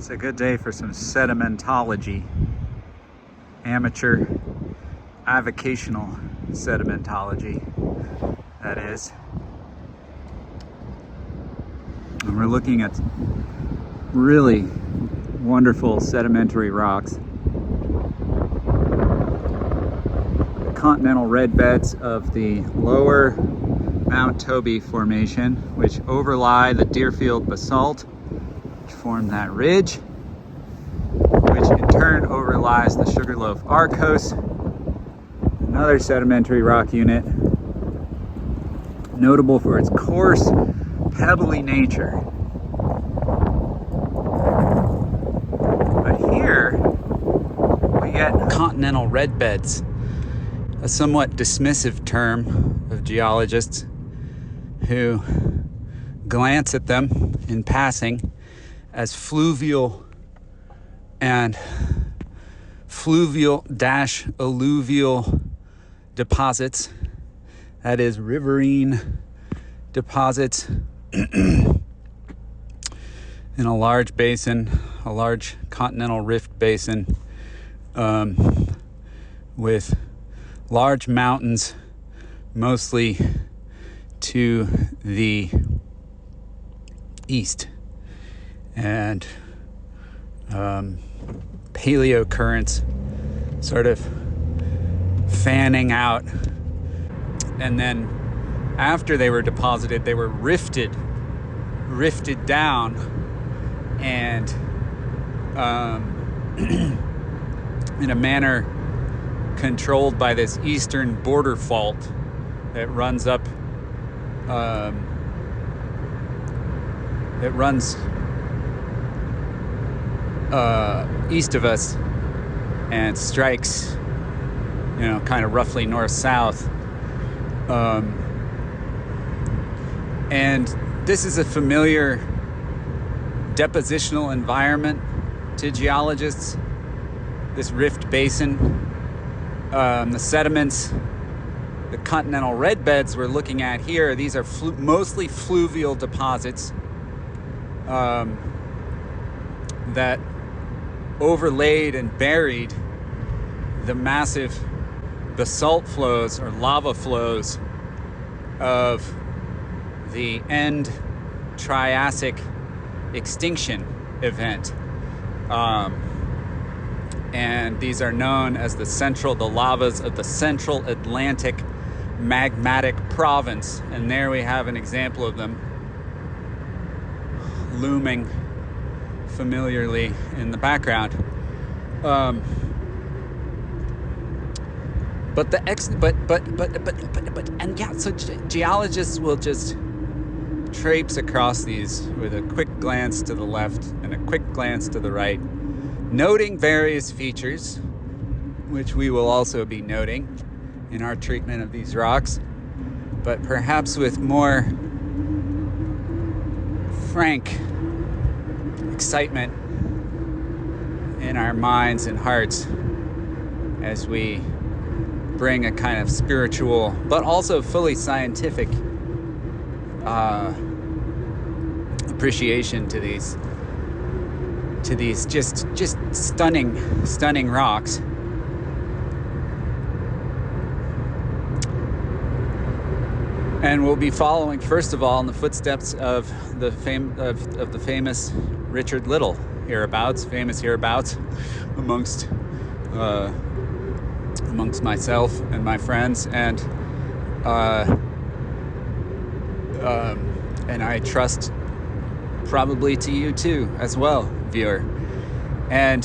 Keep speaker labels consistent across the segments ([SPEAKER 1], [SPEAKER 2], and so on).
[SPEAKER 1] It's a good day for some sedimentology. Amateur avocational sedimentology, that is. And we're looking at really wonderful sedimentary rocks. The continental red beds of the lower Mount Toby Formation, which overlie the Deerfield basalt, which form that ridge, which in turn overlies the Sugarloaf Arkose, another sedimentary rock unit, notable for its coarse, pebbly nature. But here we get continental red beds, a somewhat dismissive term of geologists who glance at them in passing as fluvial and fluvial-alluvial deposits, that is, riverine deposits in a large basin, a large continental rift basin, with large mountains mostly to the east, and paleo currents sort of fanning out. And then after they were deposited, they were rifted down, and in a manner controlled by this eastern border fault that runs up, east of us and strikes, kind of roughly north-south. And this is a familiar depositional environment to geologists, this rift basin. The sediments, the continental red beds we're looking at here, these are mostly fluvial deposits that overlaid and buried the massive basalt flows or lava flows of the end Triassic extinction event. And these are known as the lavas of the Central Atlantic Magmatic Province. And there we have an example of them looming familiarly in the background. So geologists will just traipse across these with a quick glance to the left and a quick glance to the right, noting various features, which we will also be noting in our treatment of these rocks, but perhaps with more frank excitement in our minds and hearts as we bring a kind of spiritual but also fully scientific appreciation to these just stunning rocks. And we'll be following, first of all, in the footsteps of the famous Richard Little hereabouts amongst myself and my friends, and I trust probably to you too as well, viewer. And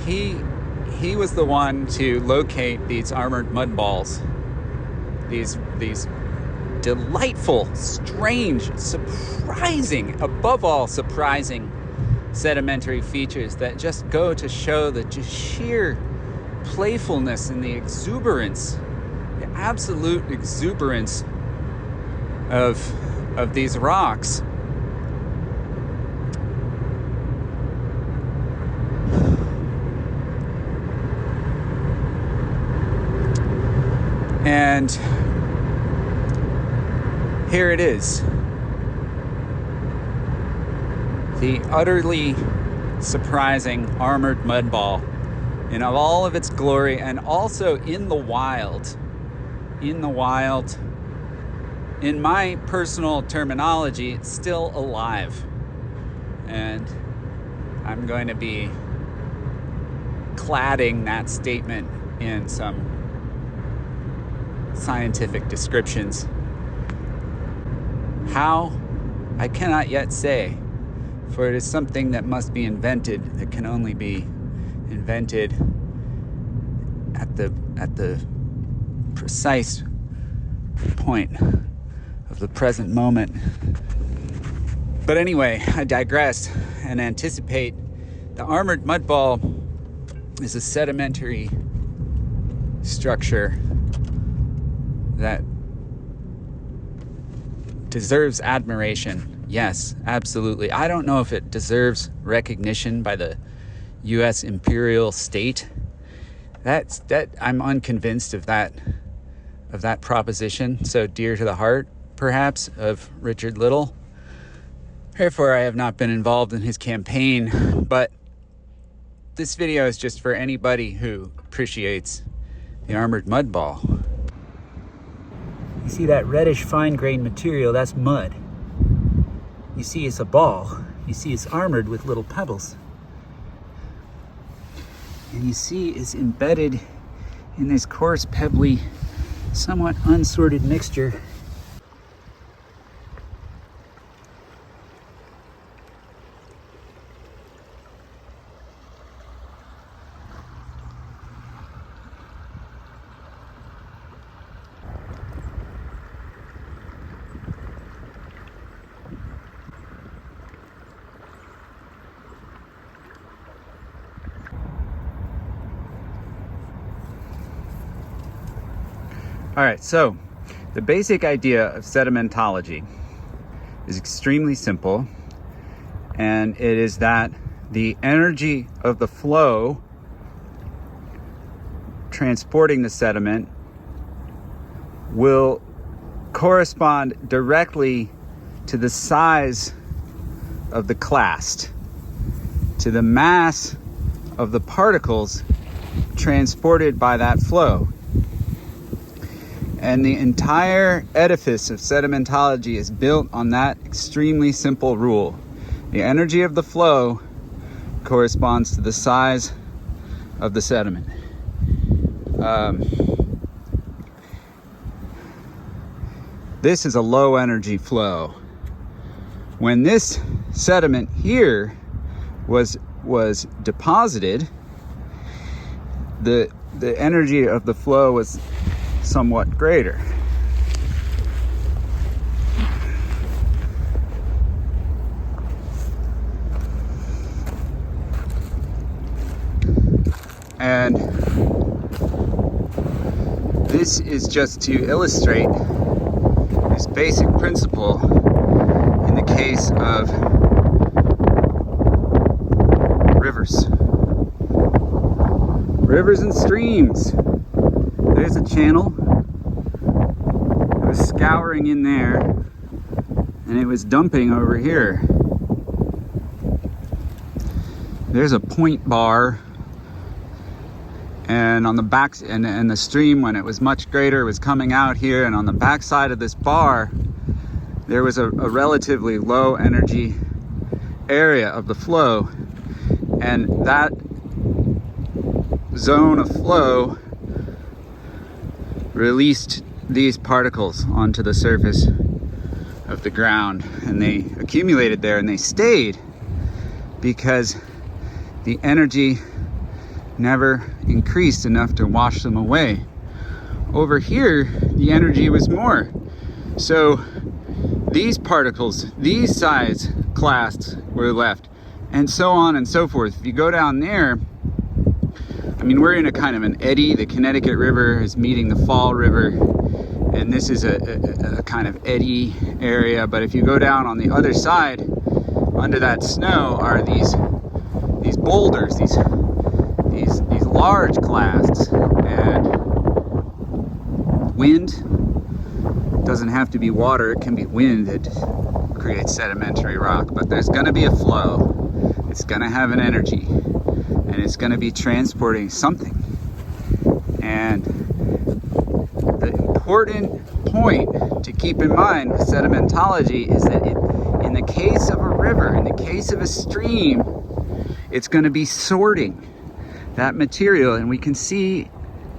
[SPEAKER 1] he was the one to locate these armored mud balls, these delightful, strange, surprising, above all surprising sedimentary features that just go to show the just sheer playfulness and the exuberance, the absolute exuberance of these rocks. And here it is. the utterly surprising armored mud ball in all of its glory, and also in the wild. In my personal terminology, it's still alive. And I'm going to be cladding that statement in some scientific descriptions. How? I cannot yet say, for it is something that must be invented, that can only be invented at the precise point of the present moment. But anyway, I digress and anticipate. The armored mud ball is a sedimentary structure that deserves admiration. Yes, absolutely. I don't know if it deserves recognition by the U.S. imperial state. I'm unconvinced of that proposition, so dear to the heart, perhaps, of Richard Little. Therefore, I have not been involved in his campaign, but this video is just for anybody who appreciates the armored mud ball. You see that reddish fine-grained material? That's mud. You see it's a ball. You see it's armored with little pebbles. And you see it's embedded in this coarse, pebbly, somewhat unsorted mixture. All right, so the basic idea of sedimentology is extremely simple, and it is that the energy of the flow transporting the sediment will correspond directly to the size of the clast, to the mass of the particles transported by that flow. And the entire edifice of sedimentology is built on that extremely simple rule. The energy of the flow corresponds to the size of the sediment. This is a low energy flow. When this sediment here was deposited, the energy of the flow was somewhat greater. And this is just to illustrate this basic principle in the case of rivers. Rivers and streams. There's a channel. It was scouring in there, and it was dumping over here. There's a point bar, and on the back, and the stream, when it was much greater, was coming out here, and on the back side of this bar, there was a relatively low energy area of the flow, and that zone of flow released these particles onto the surface of the ground, and they accumulated there, and they stayed because the energy never increased enough to wash them away. Over here, the energy was more. So these particles, these size clasts were left, and so on and so forth. If you go down there, I mean, we're in a kind of an eddy. The Connecticut River is meeting the Fall River, and this is a kind of eddy area. But if you go down on the other side, under that snow are these boulders, these large clasts, and wind doesn't have to be water, it can be wind that create sedimentary rock, but there's going to be a flow. It's going to have an energy, and it's going to be transporting something. And the important point to keep in mind with sedimentology is that in the case of a river, in the case of a stream, it's going to be sorting that material, and we can see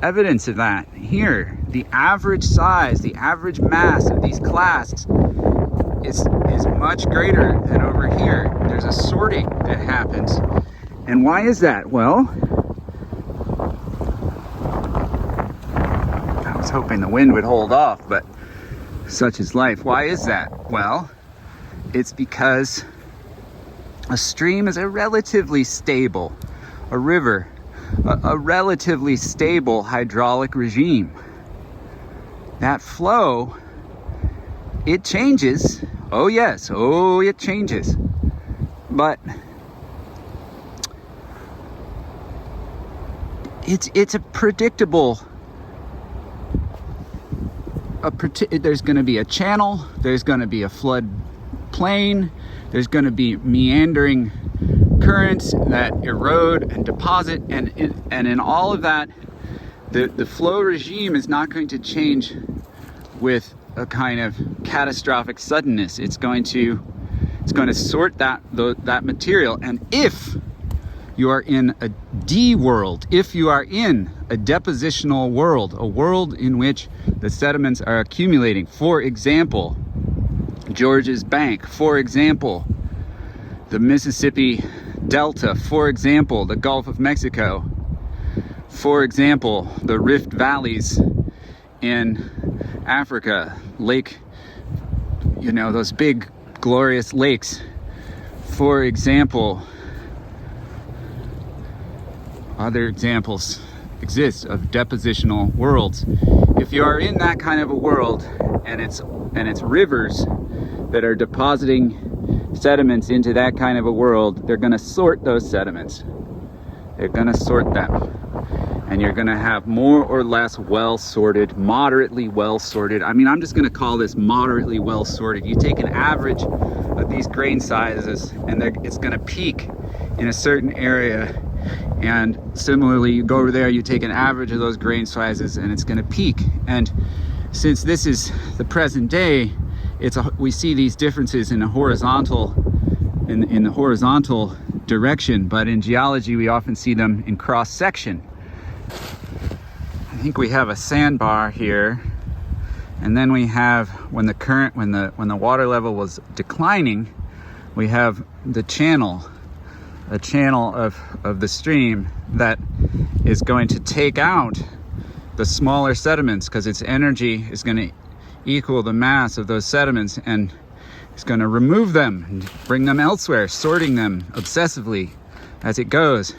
[SPEAKER 1] evidence of that here. The average size, the average mass of these clasts is much greater than over here. There's a sorting that happens. And why is that? Well, I was hoping the wind would hold off, but such is life. Why is that? Well, it's because a stream is a relatively stable, a river, a relatively stable hydraulic regime. That flow, it changes. Oh yes, oh, it changes. But it's a predictable, there's going to be a channel, there's going to be a flood plain, there's going to be meandering currents that erode and deposit, and in all of that, the flow regime is not going to change with a kind of catastrophic suddenness. It's going to sort that material. And if you are in a D world, if you are in a depositional world, a world in which the sediments are accumulating, for example, George's Bank, for example, the Mississippi Delta, for example, the Gulf of Mexico, for example, the Rift Valleys in Africa, lake, those big glorious lakes, for example. Other examples exist of depositional worlds. If you are in that kind of a world, and it's rivers that are depositing sediments into that kind of a world, they're going to sort those sediments. They're going to sort them. And you're going to have more or less well-sorted, moderately well-sorted. I mean, I'm just going to call this moderately well-sorted. You take an average of these grain sizes, and it's going to peak in a certain area. And similarly, you go over there, you take an average of those grain sizes, and it's going to peak. And since this is the present day, we see these differences in the horizontal direction, but in geology we often see them in cross section. I think we have a sandbar here, and then we have when the water level was declining, we have the channel, a channel of the stream that is going to take out the smaller sediments because its energy is going to equal the mass of those sediments, and it's going to remove them and bring them elsewhere, sorting them obsessively as it goes.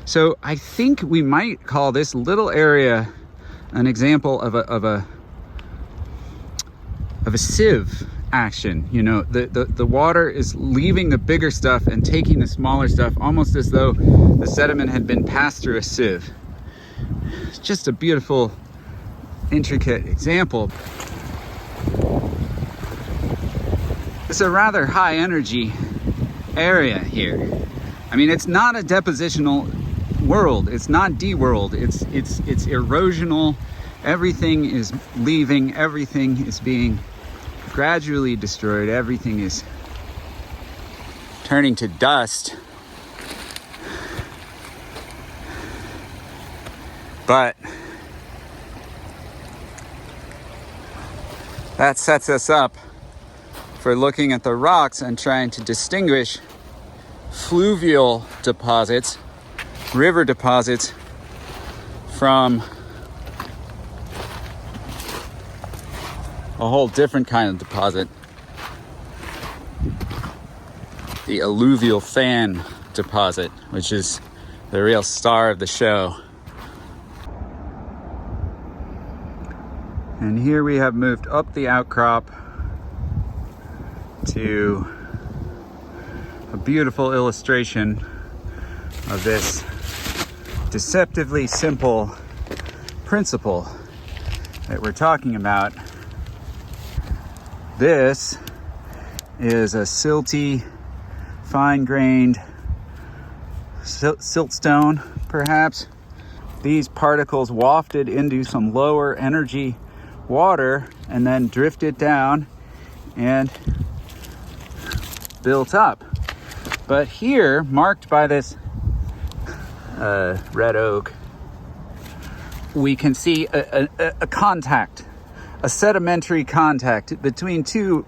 [SPEAKER 1] So I think we might call this little area an example of a sieve action. The water is leaving the bigger stuff and taking the smaller stuff, almost as though the sediment had been passed through a sieve. It's just a beautiful, intricate example. It's a rather high energy area here. I mean, it's not a depositional world. It's not D world. It's erosional. Everything is leaving. Everything is being gradually destroyed. Everything is turning to dust. But that sets us up for looking at the rocks and trying to distinguish fluvial deposits, river deposits, from a whole different kind of deposit, the Alluvial Fan deposit, which is the real star of the show. And here we have moved up the outcrop to a beautiful illustration of this deceptively simple principle that we're talking about. This is a silty, fine-grained siltstone, perhaps. These particles wafted into some lower energy water and then drifted down and built up. But here, marked by this red oak, we can see a contact, a sedimentary contact between two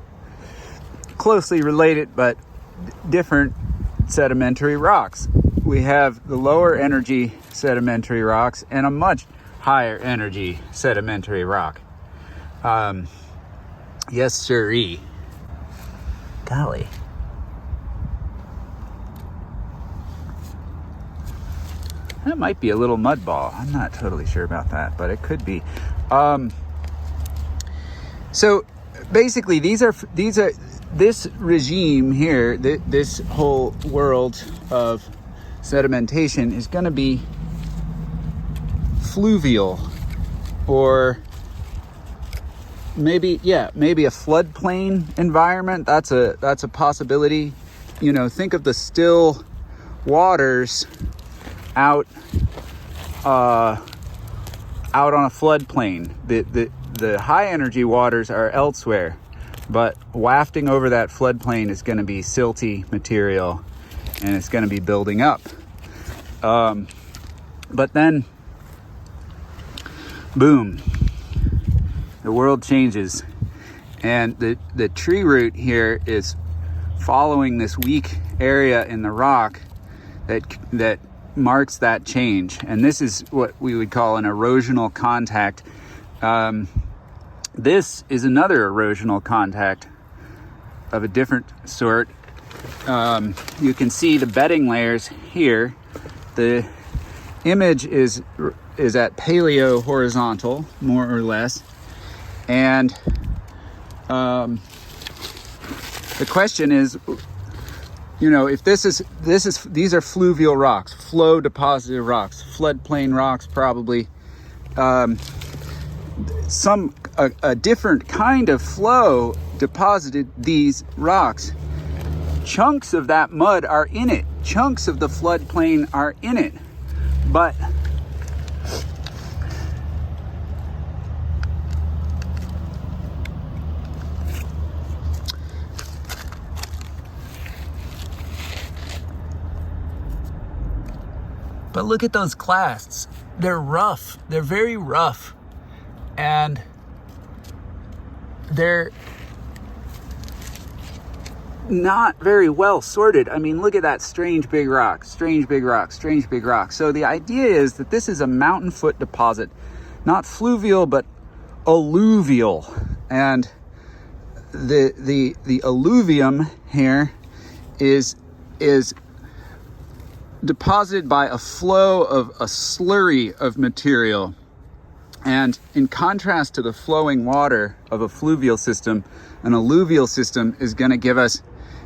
[SPEAKER 1] closely related but different sedimentary rocks. We have the lower energy sedimentary rocks and a much higher energy sedimentary rock. Yes, sirree. Golly. That might be a little mud ball. I'm not totally sure about that, but it could be. So basically, this regime here, this whole world of sedimentation is going to be fluvial, or maybe a floodplain environment. That's a possibility. You know, think of the still waters out on a floodplain. The high energy waters are elsewhere, but wafting over that floodplain is going to be silty material, and it's going to be building up. But then, boom, the world changes, and the tree root here is following this weak area in the rock that marks that change. And this is what we would call an erosional contact. This is another erosional contact of a different sort. You can see the bedding layers here. The image is at paleo horizontal, more or less. And the question is, you know, if these are fluvial rocks, flow deposited rocks, floodplain rocks, probably. A different kind of flow deposited these rocks. Chunks of that mud are in it. Chunks of the floodplain are in it. But look at those clasts. They're rough. They're very rough. And they're not very well sorted. I mean, look at that strange big rock, strange big rock, strange big rock. So the idea is that this is a mountain foot deposit, not fluvial, but alluvial. And the alluvium here is deposited by a flow of a slurry of material. And in contrast to the flowing water of a fluvial system, an alluvial system is going to give us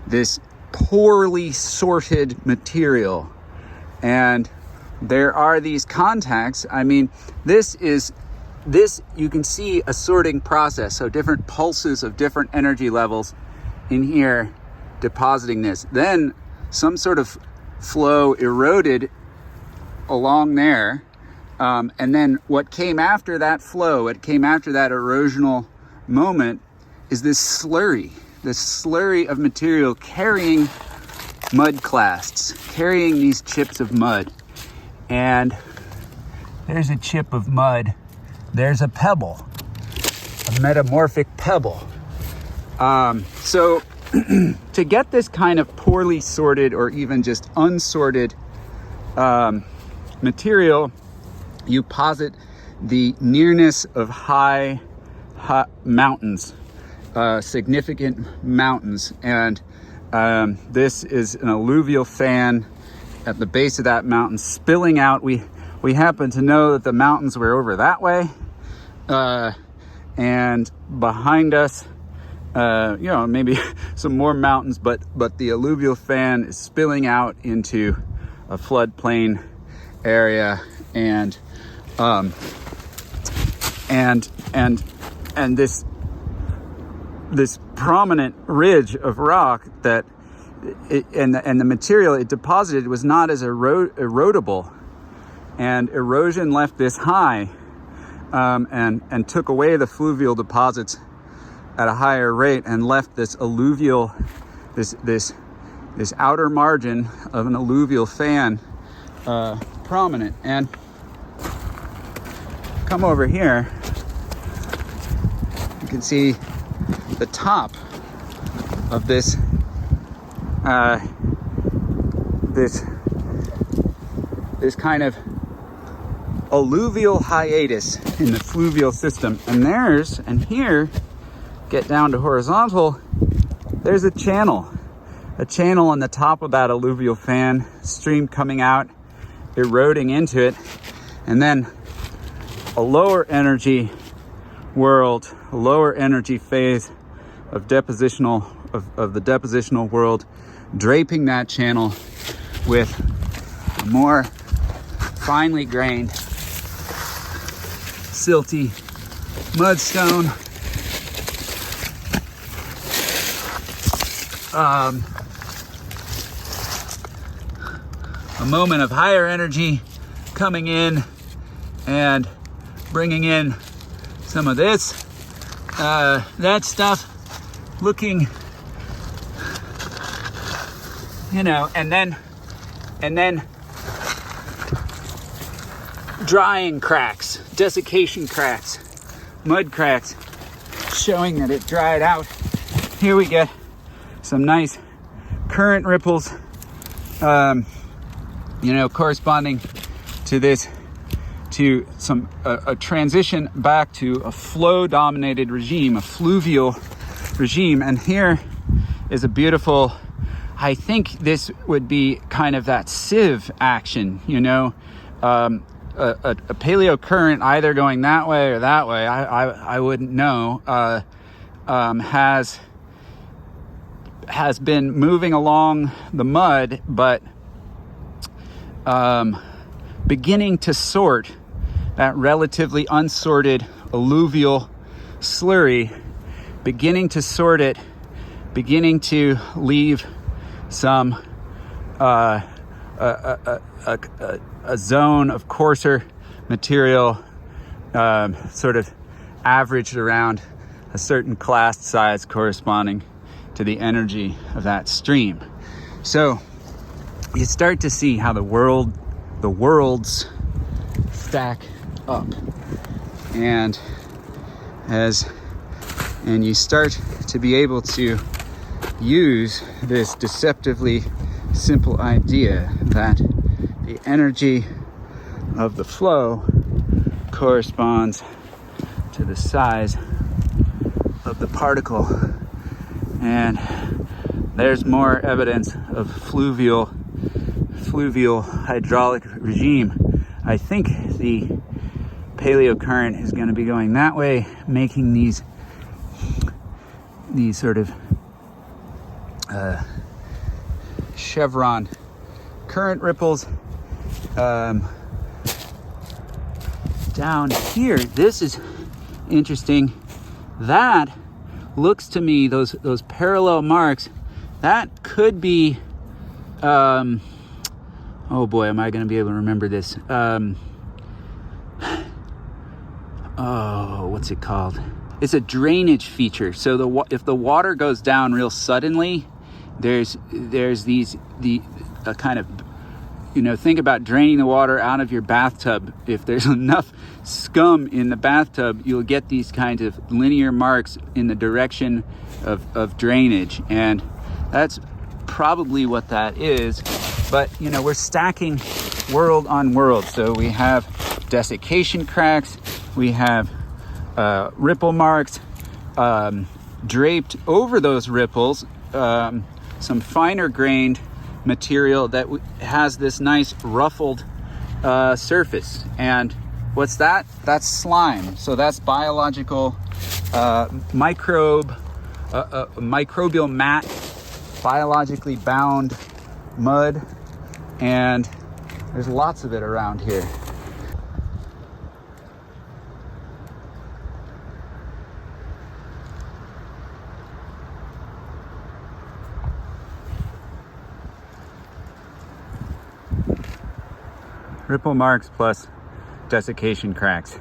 [SPEAKER 1] this poorly sorted material. And there are these contacts. I mean, this you can see a sorting process. So different pulses of different energy levels in here depositing this. Then some sort of flow eroded along there. And then what came after that flow, what came after that erosional moment, is this slurry of material carrying mud clasts, carrying these chips of mud. And there's a chip of mud. There's a pebble, a metamorphic pebble. So to get this kind of poorly sorted or even just unsorted material, you posit the nearness of high mountains, significant mountains. And this is an alluvial fan at the base of that mountain spilling out. We happen to know that the mountains were over that way. And behind us, maybe some more mountains, but the alluvial fan is spilling out into a floodplain area. And this prominent ridge of rock that and the material it deposited was not as erodible, and erosion left this high, and took away the fluvial deposits at a higher rate and left this alluvial, this outer margin of an alluvial fan prominent. And come over here, you can see the top of this this kind of alluvial hiatus in the fluvial system. And here, get down to horizontal, there's a channel on the top of that alluvial fan, stream coming out, eroding into it, and then a lower energy world, a lower energy phase of the depositional world, draping that channel with a more finely grained, silty mudstone. A moment of higher energy coming in and bringing in some of this, that stuff, looking, and then drying cracks, desiccation cracks, mud cracks, showing that it dried out. Here we get some nice current ripples, corresponding to this, to a transition back to a flow-dominated regime, a fluvial regime. And here is a beautiful, I think this would be kind of that sieve action, a paleo current either going that way or that way, I wouldn't know, has been moving along the mud, but beginning to sort that relatively unsorted alluvial slurry, beginning to sort it, beginning to leave some a zone of coarser material, sort of averaged around a certain class size corresponding to the energy of that stream. So you start to see how the worlds stack up, and you start to be able to use this deceptively simple idea that the energy of the flow corresponds to the size of the particle. And there's more evidence of fluvial hydraulic regime. I think the paleo current is going to be going that way, making these sort of chevron current ripples. Down here, this is interesting. That looks to me, those parallel marks, that could be, oh boy, am I going to be able to remember this? What's it called? It's a drainage feature. So if the water goes down real suddenly, there's the kind of, think about draining the water out of your bathtub. If there's enough scum in the bathtub, you'll get these kinds of linear marks in the direction of drainage. And that's probably what that is. But, we're stacking world on world. So we have desiccation cracks, we have ripple marks, draped over those ripples, some finer grained material that has this nice ruffled surface. And what's that? That's slime. So that's biological microbial mat, biologically bound mud, and there's lots of it around here. Ripple marks plus desiccation cracks.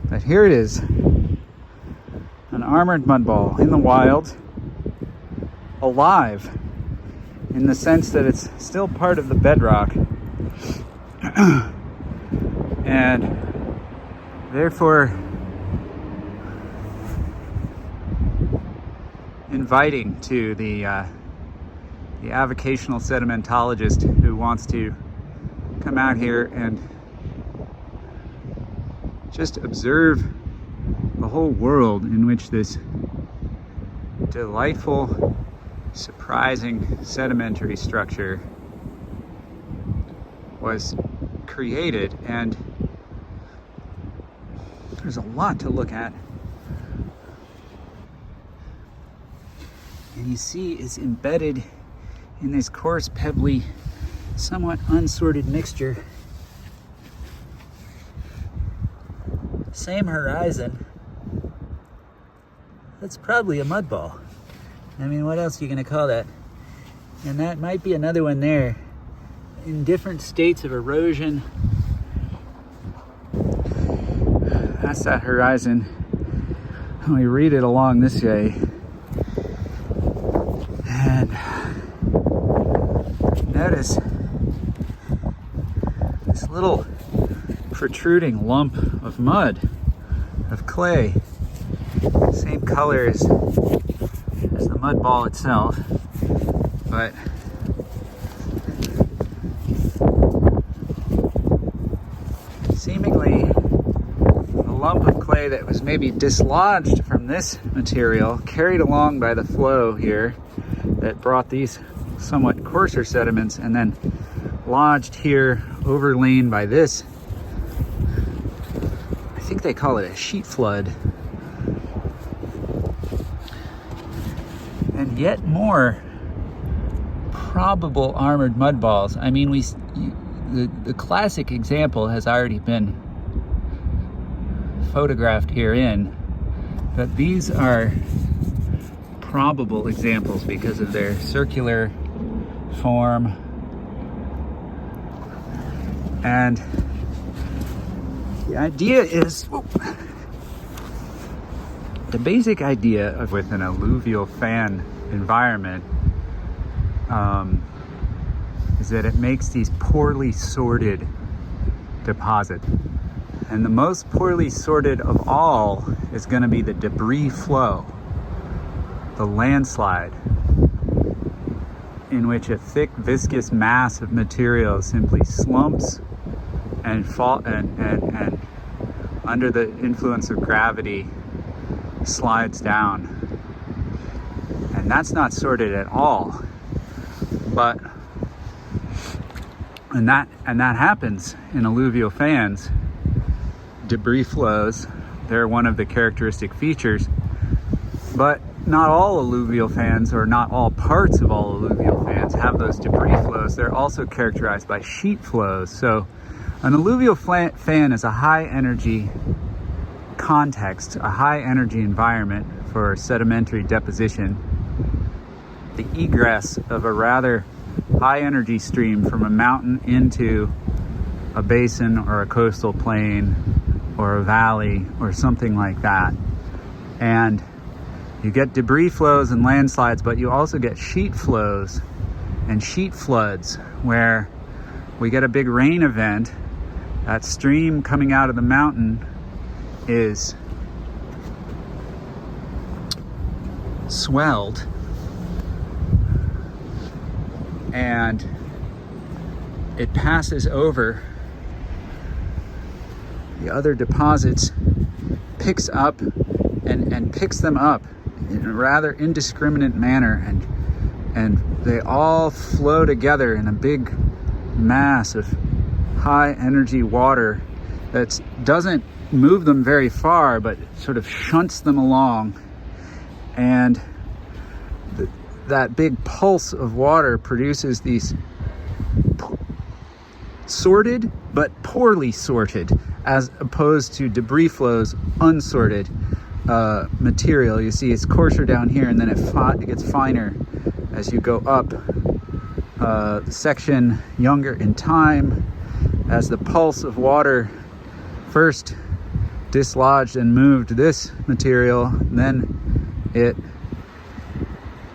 [SPEAKER 1] But here it is, an armored mud ball in the wild, alive, in the sense that it's still part of the bedrock, and therefore inviting to the avocational sedimentologist who wants to come out here and just observe the whole world in which this delightful, surprising sedimentary structure was created. And there's a lot to look at. And you see it's embedded in this coarse, pebbly, somewhat unsorted mixture. Same horizon. That's probably a mud ball. I mean, what else are you gonna call that? And that might be another one there, in different states of erosion. That's that horizon. We read it along this way. And notice this little protruding lump of mud, of clay, same color as the mud ball itself, but seemingly a lump of clay that was maybe dislodged from this material, carried along by the flow here that brought these somewhat coarser sediments, and then lodged here, overlain by this. I think they call it a sheet flood. And yet more probable armored mud balls. I mean, the classic example has already been photographed herein, but these are probable examples because of their circular form. And the idea is, the basic idea of with an alluvial fan environment is that it makes these poorly sorted deposits. And the most poorly sorted of all is going to be the debris flow, the landslide, in which a thick viscous mass of material simply slumps and and under the influence of gravity slides down. And that's not sorted at all. But and that happens in alluvial fans. Debris flows, they're one of the characteristic features, but not all alluvial fans, or not all parts of all alluvial fans, have those debris flows. They're also characterized by sheet flows. So an alluvial fan is a high energy context, a high energy environment for sedimentary deposition. The egress of a rather high energy stream from a mountain into a basin or a coastal plain or a valley or something like that. And You get debris flows and landslides, but you also get sheet flows and sheet floods where we get a big rain event. That stream coming out of the mountain is swelled, and it passes over the other deposits, picks up and picks them up in a rather indiscriminate manner, and they all flow together in a big mass of high energy water that doesn't move them very far, but sort of shunts them along. And that big pulse of water produces these sorted but poorly sorted, as opposed to debris flows, unsorted material. You see it's coarser down here, and then it gets finer as you go up. The section younger in time, as the pulse of water first dislodged and moved this material, then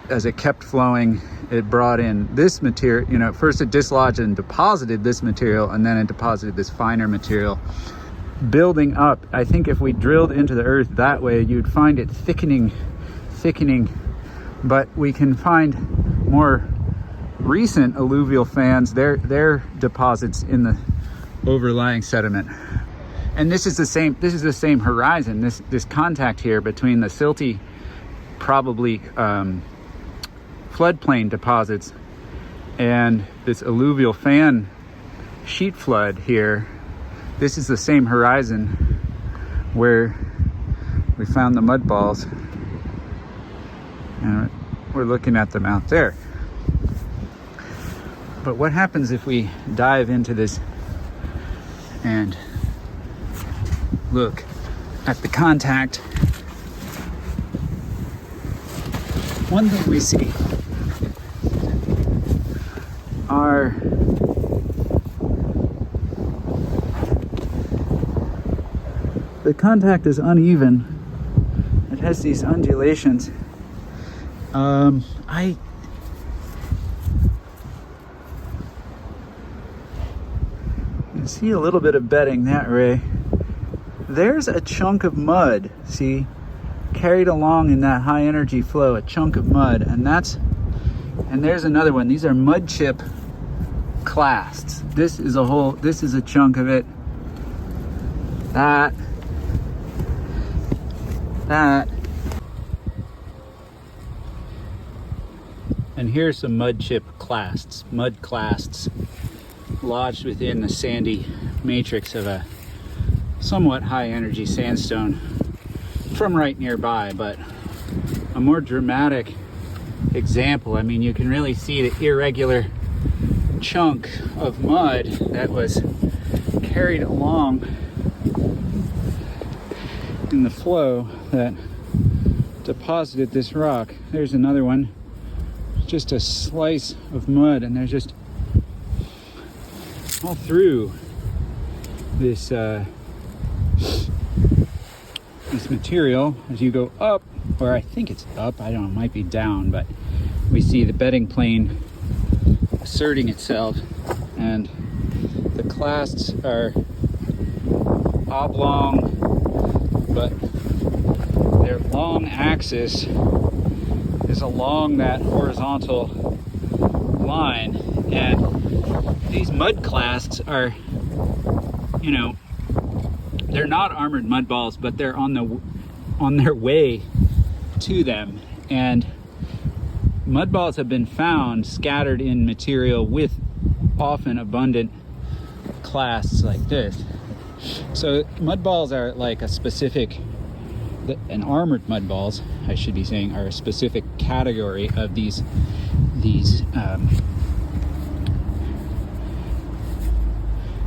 [SPEAKER 1] as it kept flowing, it brought in this material. First it dislodged and deposited this material, and then it deposited this finer material, building up. I think if we drilled into the earth that way, you'd find it thickening, but we can find more recent alluvial fans, their deposits in the overlying sediment. And this is the same horizon, this contact here between the silty, probably floodplain deposits, and this alluvial fan sheet flood here. This is the same horizon where we found the mud balls, and we're looking at them out there. But what happens if we dive into this and look at the contact? One thing we see are the contact is uneven. It has these undulations. I can see a little bit of bedding that way. There's a chunk of mud, see, carried along in that high energy flow, a chunk of mud, and there's another one. These are mud chip clasts. This is a chunk of it. That. And here's some mud clasts lodged within the sandy matrix of a somewhat high energy sandstone from right nearby. But a more dramatic example, I mean, you can really see the irregular chunk of mud that was carried along in the flow that deposited this rock. There's another one, just a slice of mud, and there's just all through this this material as you go up, or I think it's up, I don't know, it might be down, but we see the bedding plane asserting itself, and the clasts are oblong, but their long axis is along that horizontal line. And these mud clasts are, they're not armored mud balls, but they're on their way to them. And mud balls have been found scattered in material with often abundant clasts like this. So mud balls are like and armored mud balls, I should be saying, are a specific category of these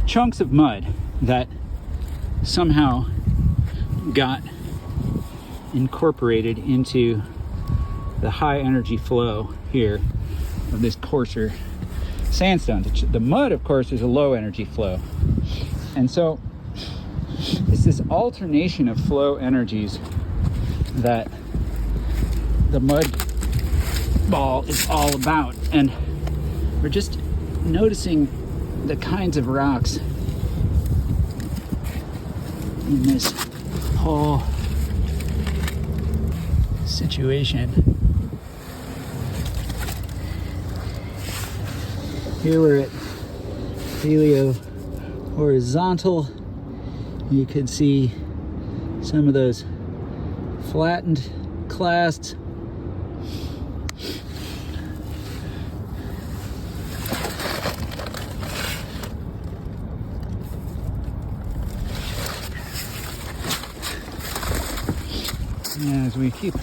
[SPEAKER 1] chunks of mud that somehow got incorporated into the high energy flow here of this coarser sandstone. The mud, of course, is a low energy flow. And so it's this alternation of flow energies that the mud ball is all about. And we're just noticing the kinds of rocks in this whole situation. Here we're at paleo horizontal. You can see some of those flattened clasts. As we keep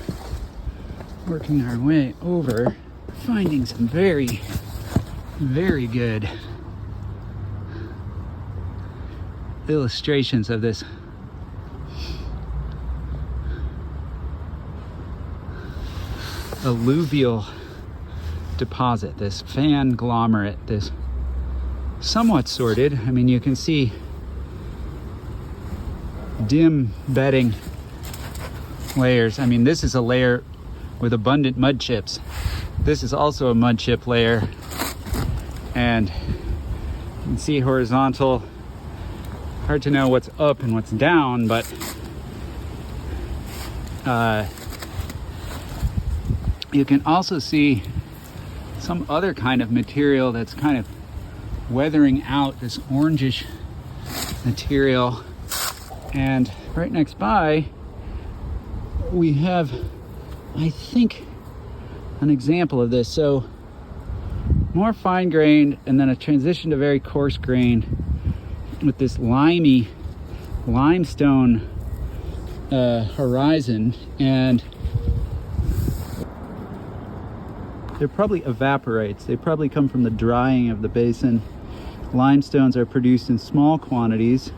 [SPEAKER 1] working our way over, finding some very, very good illustrations of this alluvial deposit, this fan glomerate, this somewhat sorted. I mean, you can see dim bedding layers. I mean, this is a layer with abundant mud chips. This is also a mud chip layer, and you can see horizontal. Hard to know what's up and what's down, but you can also see some other kind of material that's kind of weathering out, this orangish material. And right next by, we have, I think, an example of this. So more fine grained, and then a transition to very coarse grained with this limey limestone horizon. And they're probably evaporites. They probably come from the drying of the basin. Limestones are produced in small quantities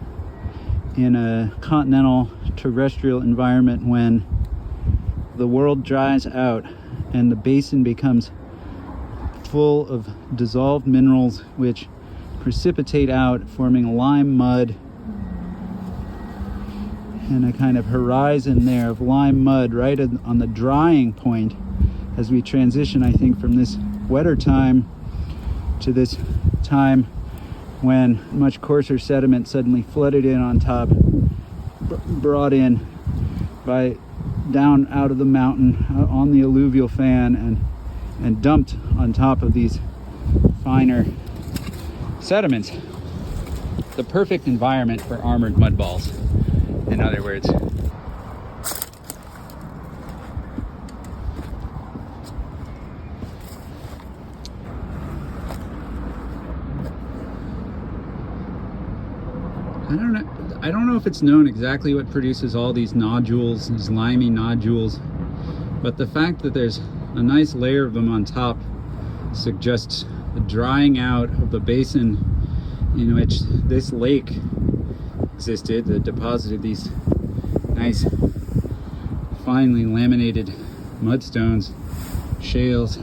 [SPEAKER 1] in a continental terrestrial environment when the world dries out and the basin becomes full of dissolved minerals which precipitate out, forming lime mud, and a kind of horizon there of lime mud right on the drying point as we transition, I think, from this wetter time to this time when much coarser sediment suddenly flooded in on top, brought in by down out of the mountain on the alluvial fan, and dumped on top of these finer sediments. The perfect environment for armored mud balls, in other words. I don't know if it's known exactly what produces all these nodules, these limey nodules, but the fact that there's a nice layer of them on top suggests the drying out of the basin in which this lake existed, that deposited these nice finely laminated mudstones, shales.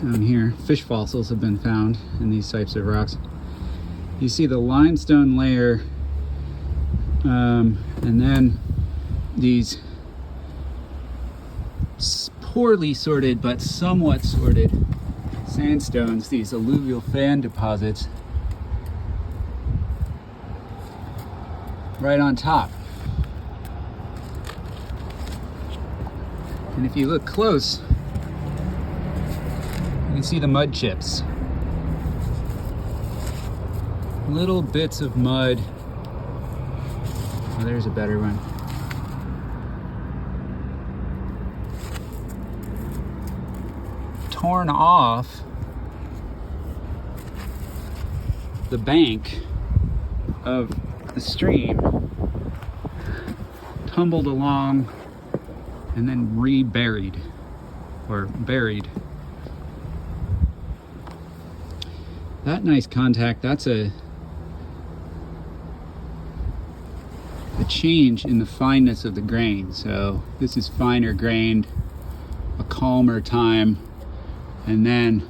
[SPEAKER 1] Down here, fish fossils have been found in these types of rocks. You see the limestone layer, and then these poorly sorted but somewhat sorted sandstones, these alluvial fan deposits, right on top. And if you look close, you can see the mud chips. Little bits of mud. Oh, there's a better one. Torn off the bank of the stream, tumbled along, and then reburied, or buried. That nice contact, that's a change in the fineness of the grain. So this is finer grained, a calmer time, and then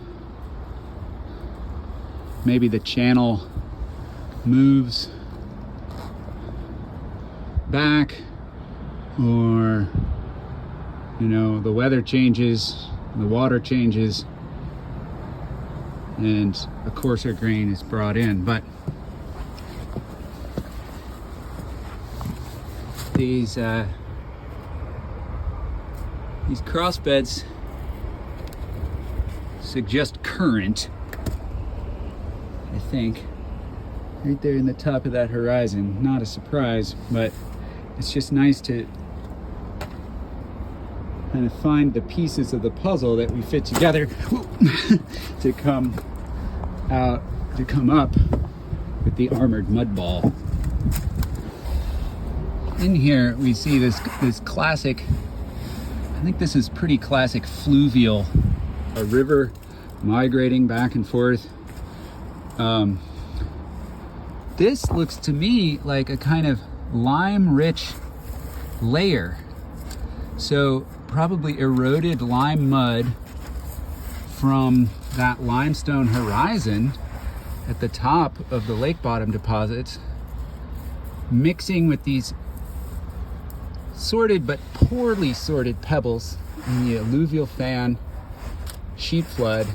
[SPEAKER 1] maybe the channel moves back or, you know, the weather changes, the water changes, and a coarser grain is brought in. But these cross beds suggest current, I think, right there in the top of that horizon. Not a surprise, but it's just nice to kind of find the pieces of the puzzle that we fit together to come up with the armored mud ball. In here we see this classic, I think this is pretty classic fluvial, a river migrating back and forth. This looks to me like a kind of lime-rich layer. So probably eroded lime mud from that limestone horizon at the top of the lake bottom deposits, mixing with these sorted but poorly sorted pebbles in the Alluvial Fan sheet flood.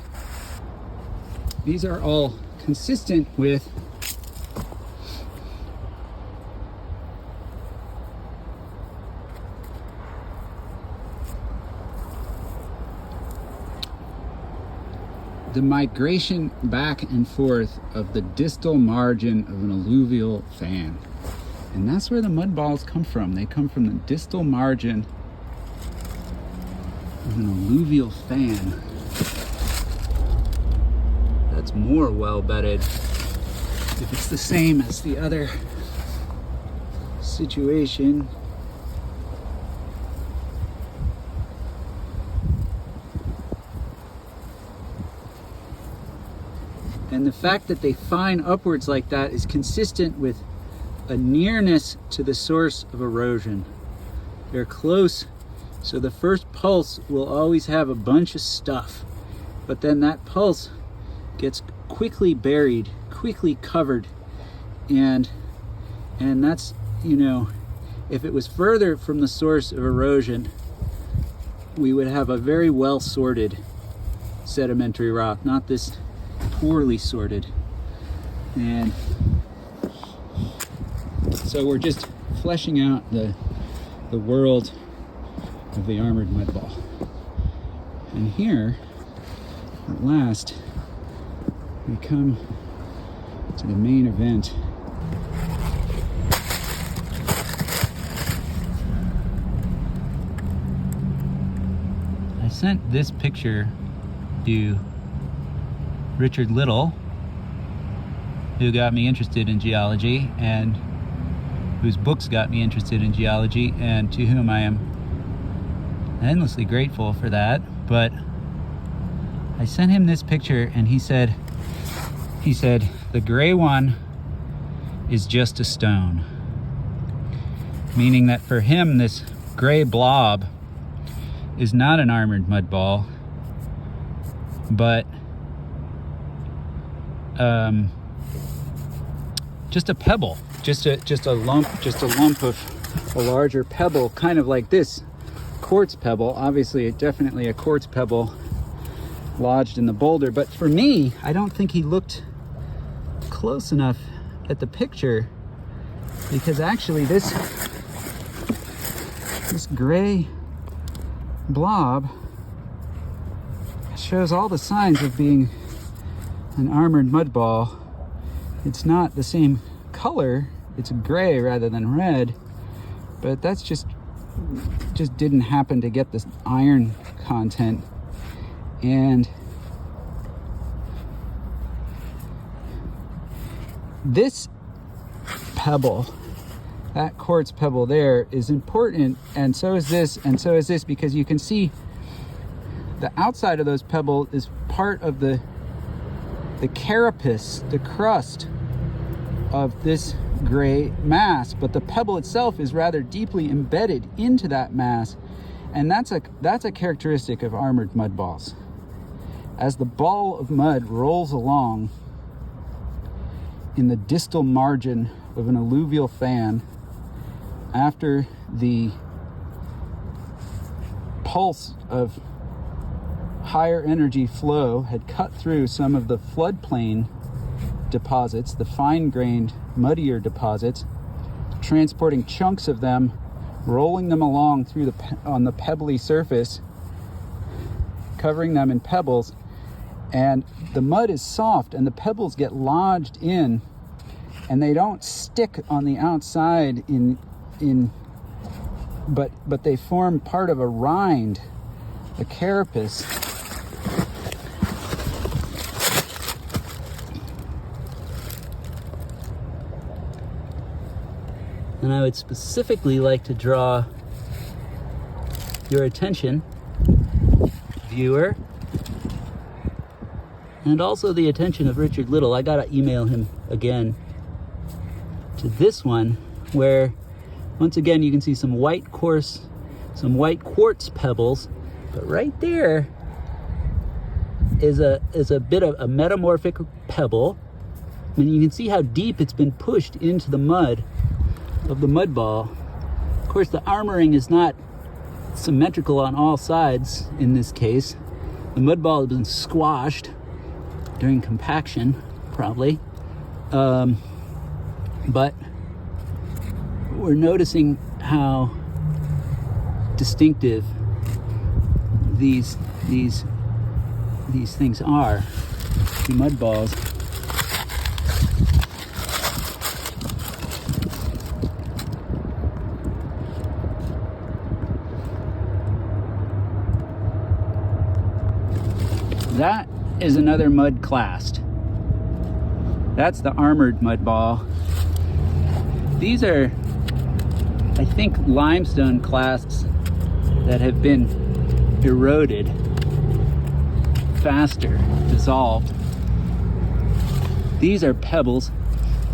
[SPEAKER 1] These are all consistent with the migration back and forth of the distal margin of an alluvial fan. And that's where the mud balls come from. They come from the distal margin of an alluvial fan. That's more well bedded. If it's the same as the other situation, and the fact that they fine upwards like that is consistent with a nearness to the source of erosion. They're close, so the first pulse will always have a bunch of stuff, but then that pulse gets quickly buried, quickly covered, and that's, you know, if it was further from the source of erosion, we would have a very well sorted sedimentary rock, not this poorly sorted. And so we're just fleshing out the world of the armored mud ball. And here, at last, we come to the main event. I sent this picture to Richard Little, who got me interested in geology and whose books got me interested in geology, and to whom I am endlessly grateful for that. But I sent him this picture and he said, the gray one is just a stone. Meaning that for him, this gray blob is not an armored mud ball, but just a pebble, just a lump of a larger pebble, kind of like this quartz pebble. Obviously, definitely a quartz pebble lodged in the boulder. But for me, I don't think he looked close enough at the picture, because actually this gray blob shows all the signs of being an armored mud ball. It's not the same color, it's gray rather than red, but that's just didn't happen to get this iron content. And this pebble, that quartz pebble there, is important, and so is this, because you can see the outside of those pebbles is part of the carapace, the crust of this gray mass, but the pebble itself is rather deeply embedded into that mass, and that's a characteristic of armored mud balls. As the ball of mud rolls along in the distal margin of an alluvial fan after the pulse of higher energy flow had cut through some of the floodplain deposits, the fine-grained, muddier deposits, transporting chunks of them, rolling them along through on the pebbly surface, covering them in pebbles. And the mud is soft and the pebbles get lodged in, and they don't stick on the outside but they form part of a rind, a carapace. And I would specifically like to draw your attention, viewer, and also the attention of Richard Little. I gotta email him again, to this one, where once again you can see some white quartz pebbles, but right there is a bit of a metamorphic pebble, and you can see how deep it's been pushed into the mud of the mud ball. Of course, the armoring is not symmetrical on all sides in this case. The mud ball has been squashed during compaction, probably. But we're noticing how distinctive these things are, the mud balls. That is another mud clast. That's the armored mud ball. These are, I think, limestone clasts that have been eroded faster, dissolved. These are pebbles.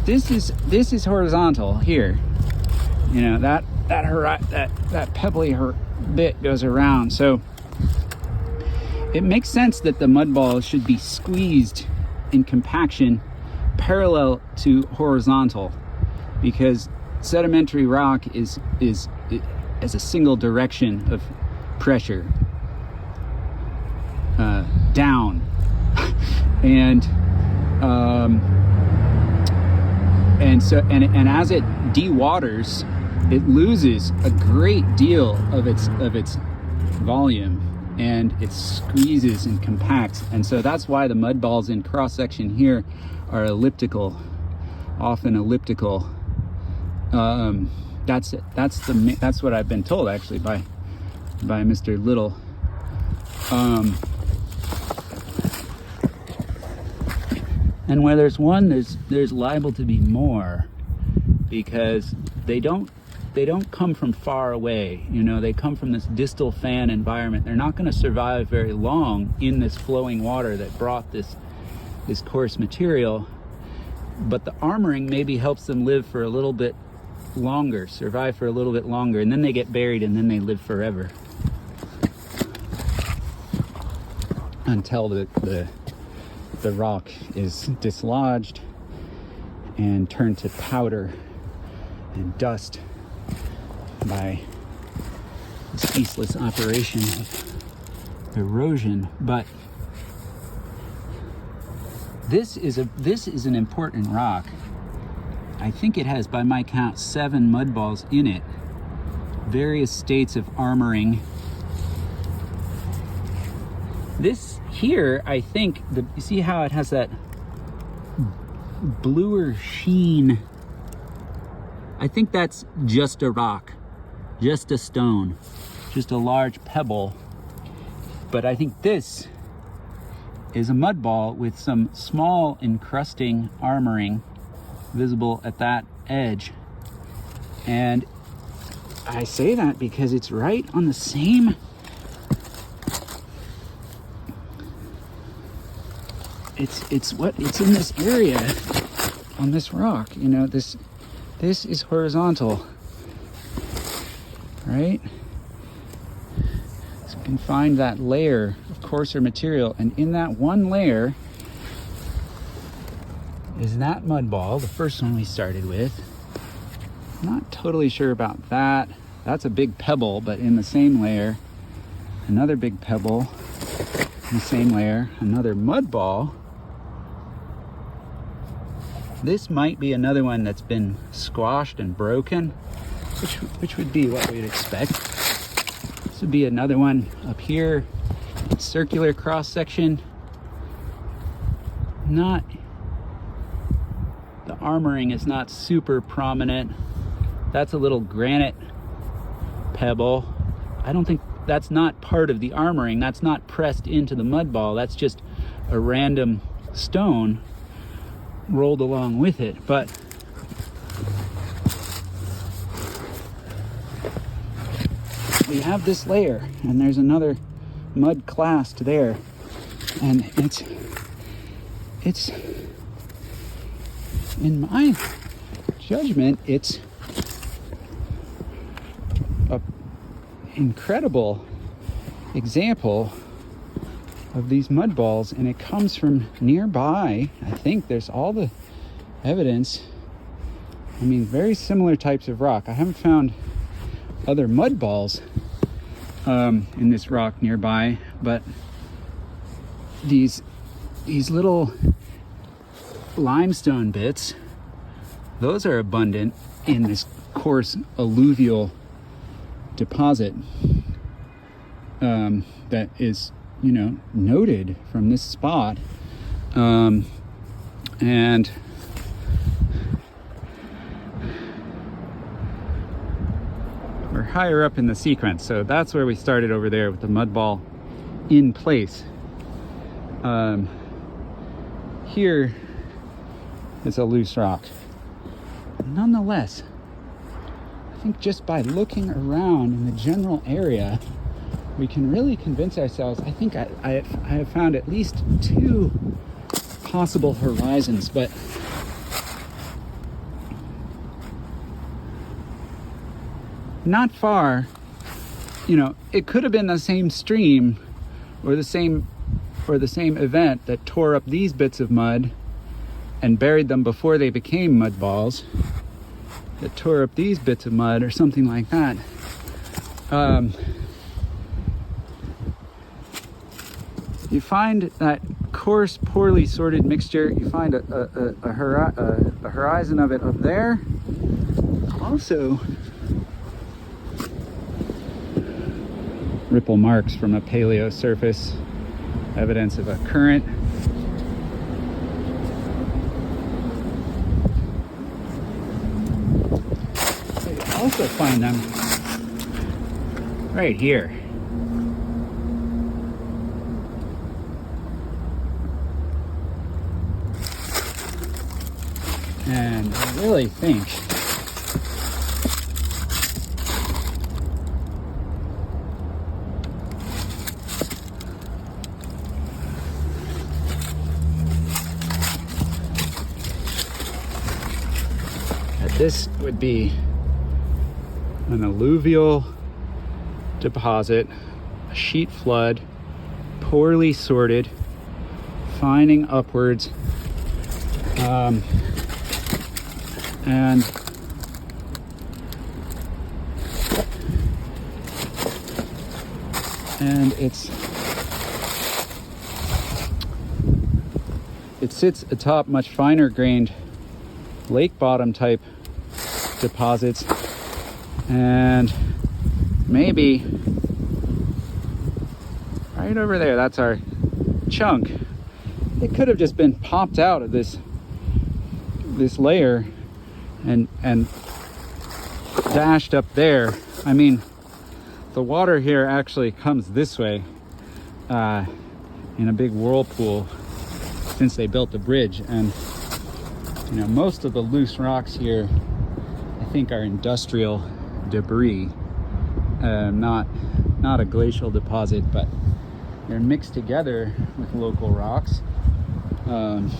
[SPEAKER 1] This is horizontal here. You know, that pebbly bit goes around. So it makes sense that the mud ball should be squeezed in compaction parallel to horizontal, because sedimentary rock is as a single direction of pressure down, and as it dewaters, it loses a great deal of its volume, and it squeezes and compacts. And so that's why the mud balls in cross section here are elliptical, often elliptical. That's what I've been told, actually, by Mr. Little. And where there's one, there's liable to be more, because they don't come from far away. You know, they come from this distal fan environment. They're not going to survive very long in this flowing water that brought this coarse material, but the armoring maybe helps them live for a little bit longer, survive for a little bit longer, and then they get buried, and then they live forever until the rock is dislodged and turned to powder and dust by the ceaseless operation of erosion. But this is an important rock. I think it has, by my count, 7 mud balls in it, various states of armoring. This here, I think, you see how it has that bluer sheen? I think that's just a rock, just a stone, just a large pebble. But I think this is a mud ball with some small encrusting armoring visible at that edge. And I say that because it's right on the same, it's in this area on this rock. You know, this is horizontal, right? So you can find that layer of coarser material, and in that one layer is that mud ball, the first one we started with. I'm not totally sure about that. That's a big pebble, but in the same layer another big pebble in the same layer, another mud ball. This might be another one that's been squashed and broken, which would be what we'd expect. This would be another one up here, circular cross section. Not, the armoring is not super prominent. That's a little granite pebble. I don't think that's not part of the armoring. That's not pressed into the mud ball. That's just a random stone rolled along with it. But we have this layer, and there's another mud clast there, and it's in my judgment, it's an incredible example of these mud balls, and it comes from nearby. I think there's all the evidence. I mean, very similar types of rock. I haven't found other mud balls in this rock nearby, but these little limestone bits, those are abundant in this coarse alluvial deposit that is, you know, noted from this spot. And we're higher up in the sequence, so that's where we started over there with the mud ball in place. Here is a loose rock. Nonetheless, I think just by looking around in the general area, we can really convince ourselves. I think I have found at least 2 possible horizons, but not far. You know, it could have been the same stream or the same event that tore up these bits of mud and buried them before they became mud balls, that tore up these bits of mud or something like that. You find that coarse, poorly sorted mixture. You find a horizon of it up there. Also, ripple marks from a paleo surface, evidence of a current. You also find them right here. And I really think that this would be an alluvial deposit, a sheet flood, poorly sorted, fining upwards, and it sits atop much finer grained lake bottom type deposits, and maybe right over there, that's our chunk. It could have just been popped out of this layer and dashed up there. I mean, the water here actually comes this way in a big whirlpool since they built the bridge, and you know, most of the loose rocks here I think are industrial debris, not a glacial deposit, but they're mixed together with local rocks, and